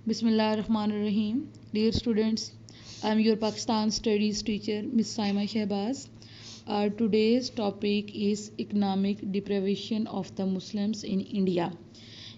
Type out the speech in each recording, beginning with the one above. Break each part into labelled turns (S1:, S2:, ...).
S1: Bismillah ar-Rahman ar-Rahim. Dear students, I am your Pakistan Studies teacher, Miss Saima Shehbaz. Our today's topic is economic deprivation of the Muslims in India.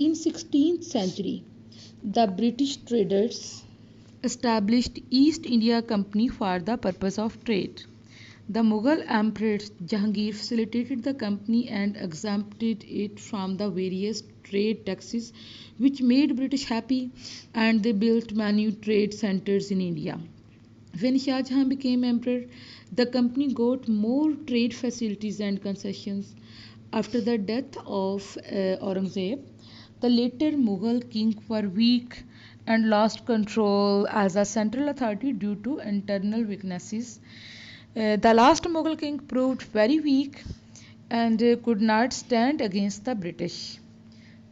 S1: In 16th century, the British traders established East India Company for the purpose of trade. The Mughal Emperor Jahangir facilitated the company and exempted it from the various trade taxes, which made British happy, and they built many trade centers in India. When Shah Jahan became emperor, the company got more trade facilities and concessions. After the death of Aurangzeb, the later Mughal king were weak and lost control as a central authority due to internal weaknesses. The last Mughal king proved very weak and could not stand against the British.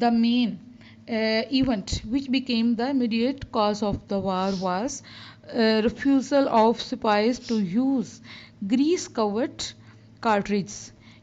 S1: The main event which became the immediate cause of the war was refusal of sipahies to use grease covered cartridges.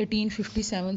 S1: 1857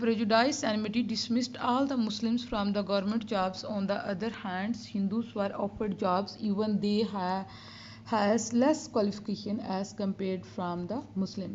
S1: prejudice and enmity, dismissed all the Muslims from the government jobs. On the other hand, Hindus were offered jobs even they has less qualification as compared from the Muslim.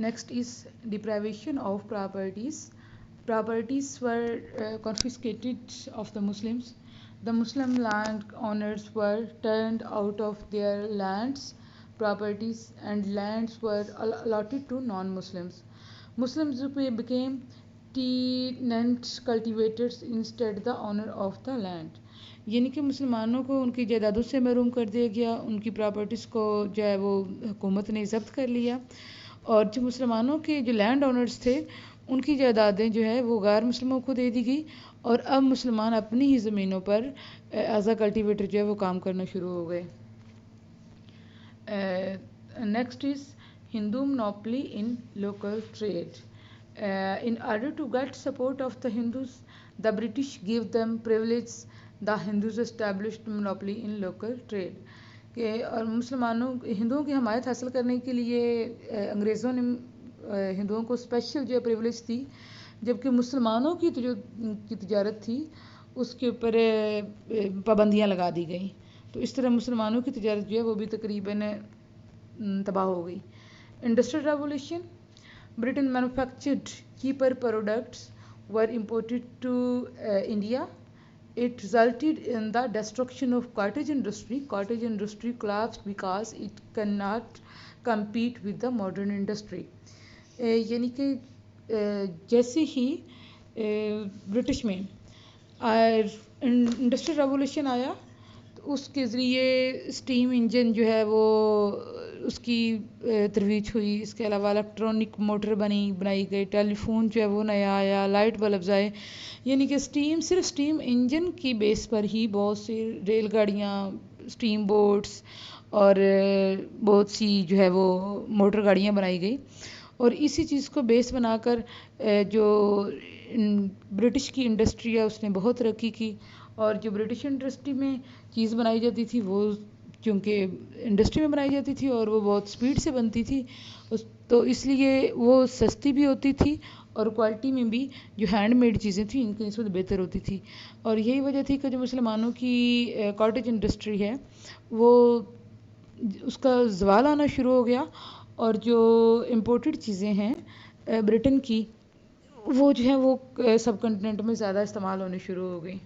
S1: Next is deprivation of properties. Properties were confiscated of the Muslims. The Muslim land owners were turned out of their lands, properties, and lands were allotted to non-Muslims. Muslims became tenant cultivators instead the owner of the land. یعنی کہ مسلمانوں کو ان کی جائیدادوں سے محروم کر دیا گیا، ان کی پراپرٹیز کو جو ہے وہ حکومت نے ضبط کر لیا، اور جو مسلمانوں کے جو لینڈ اونرز تھے ان کی جائیدادیں جو ہے وہ غیر مسلموں کو دے دی گئی، اور اب مسلمان اپنی ہی زمینوں پر ایز اے کلٹیویٹر جو ہے وہ کام کرنا شروع ہو گئے۔ Next is Hindu monopoly in local trade. In order to get support of the Hindus, the British gave them privileges. The Hindus established monopoly in local trade. کہ اور ہندوؤں کی حمایت حاصل کرنے کے لیے انگریزوں نے ہندوؤں کو اسپیشل جو پریولیج دی، جبکہ مسلمانوں کی تجارت تھی اس کے اوپر پابندیاں لگا دی گئیں، تو اس طرح مسلمانوں کی تجارت جو ہے وہ بھی تقریباً تباہ ہو گئی۔ Industrial revolution, Britain manufactured cheaper products were imported to India. It resulted in the destruction of cottage industry. Cottage industry collapsed because it cannot compete with the modern industry. یعنی کہ جیسے ہی برٹش میں انڈسٹریل ریولیوشن آیا تو اس کے ذریعے steam engine جو ہے وہ اس کی ترویج ہوئی، اس کے علاوہ الیکٹرانک موٹر بنائی گئی، ٹیلی فون جو ہے وہ نیا آیا، لائٹ بلبز آئے، یعنی کہ صرف اسٹیم انجن کی بیس پر ہی بہت سی ریل گاڑیاں، اسٹیم بوٹس اور بہت سی جو ہے وہ موٹر گاڑیاں بنائی گئی، اور اسی چیز کو بیس بنا کر جو برٹش کی انڈسٹری ہے اس نے بہت ترقی کی، اور جو برٹش انڈسٹری میں چیز بنائی جاتی تھی وہ چونکہ انڈسٹری میں بنائی جاتی تھی اور وہ بہت سپیڈ سے بنتی تھی، تو اس لیے وہ سستی بھی ہوتی تھی اور کوالٹی میں بھی جو ہینڈ میڈ چیزیں تھیں ان کی نسبت بہتر ہوتی تھی، اور یہی وجہ تھی کہ جو مسلمانوں کی کاٹیج انڈسٹری ہے وہ اس کا زوال آنا شروع ہو گیا، اور جو امپورٹڈ چیزیں ہیں برٹن کی وہ جو ہے وہ سب کنٹیننٹ میں زیادہ استعمال ہونے شروع ہو گئی۔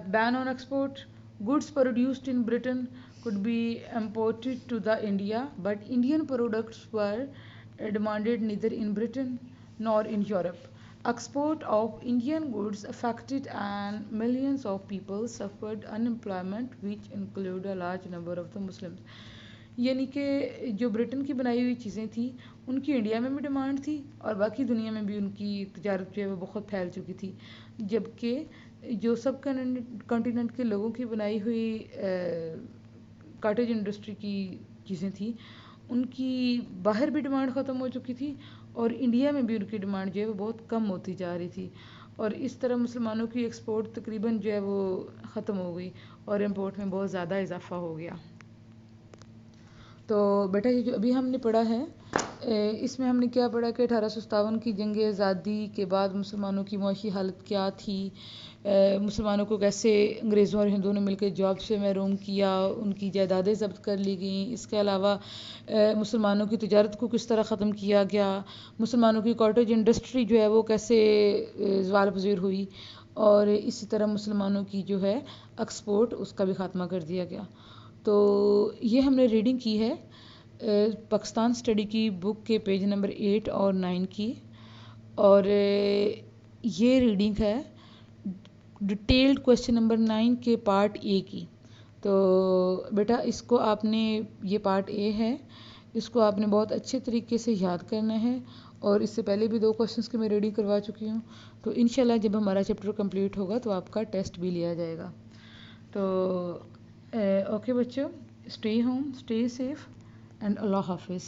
S1: Ban on export. Goods produced in Britain could be imported to the India, but Indian products were demanded neither in Britain nor in Europe. Export of Indian goods affected and millions of people suffered unemployment, which include a large number of the Muslims. یعنی کہ جو برٹن کی بنائی ہوئی چیزیں تھیں ان کی India میں بھی ڈیمانڈ تھی اور باقی دنیا میں بھی ان کی تجارت جو ہے وہ بہت پھیل چکی تھی، جبکہ جو سب کنٹیننٹ کے لوگوں کی بنائی ہوئی کاٹیج انڈسٹری کی چیزیں تھیں ان کی باہر بھی ڈیمانڈ ختم ہو چکی تھی اور انڈیا میں بھی ان کی ڈیمانڈ جو ہے وہ بہت کم ہوتی جا رہی تھی، اور اس طرح مسلمانوں کی ایکسپورٹ تقریباً جو ہے وہ ختم ہو گئی اور امپورٹ میں بہت زیادہ اضافہ ہو گیا۔ تو بیٹا یہ جو ابھی ہم نے پڑھا ہے اس میں ہم نے کیا پڑھا کہ 1857 کی جنگ آزادی کے بعد مسلمانوں کی معاشی حالت کیا تھی، مسلمانوں کو کیسے انگریزوں اور ہندوؤں نے مل کے جاب سے محروم کیا، ان کی جائیدادیں ضبط کر لی گئیں، اس کے علاوہ مسلمانوں کی تجارت کو کس طرح ختم کیا گیا، مسلمانوں کی کاٹیج انڈسٹری جو ہے وہ کیسے زوال پذیر ہوئی، اور اسی طرح مسلمانوں کی جو ہے ایکسپورٹ اس کا بھی خاتمہ کر دیا گیا۔ تو یہ ہم نے ریڈنگ کی ہے پاکستان اسٹڈی کی بک کے پیج نمبر 8 اور 9 کی، اور یہ ریڈنگ ہے ڈیٹیلڈ کویسچن نمبر 9 کے پارٹ اے کی۔ تو بیٹا اس کو آپ نے، یہ پارٹ اے ہے، اس کو آپ نے بہت اچھے طریقے سے یاد کرنا ہے، اور اس سے پہلے بھی 2 کویسچنس کی میں ریڈنگ کروا چکی ہوں، تو انشاءاللہ جب ہمارا چیپٹر کمپلیٹ ہوگا تو آپ کا ٹیسٹ بھی لیا جائے گا۔ تو اوکے بچوں، stay home, stay safe, and Allah حافظ۔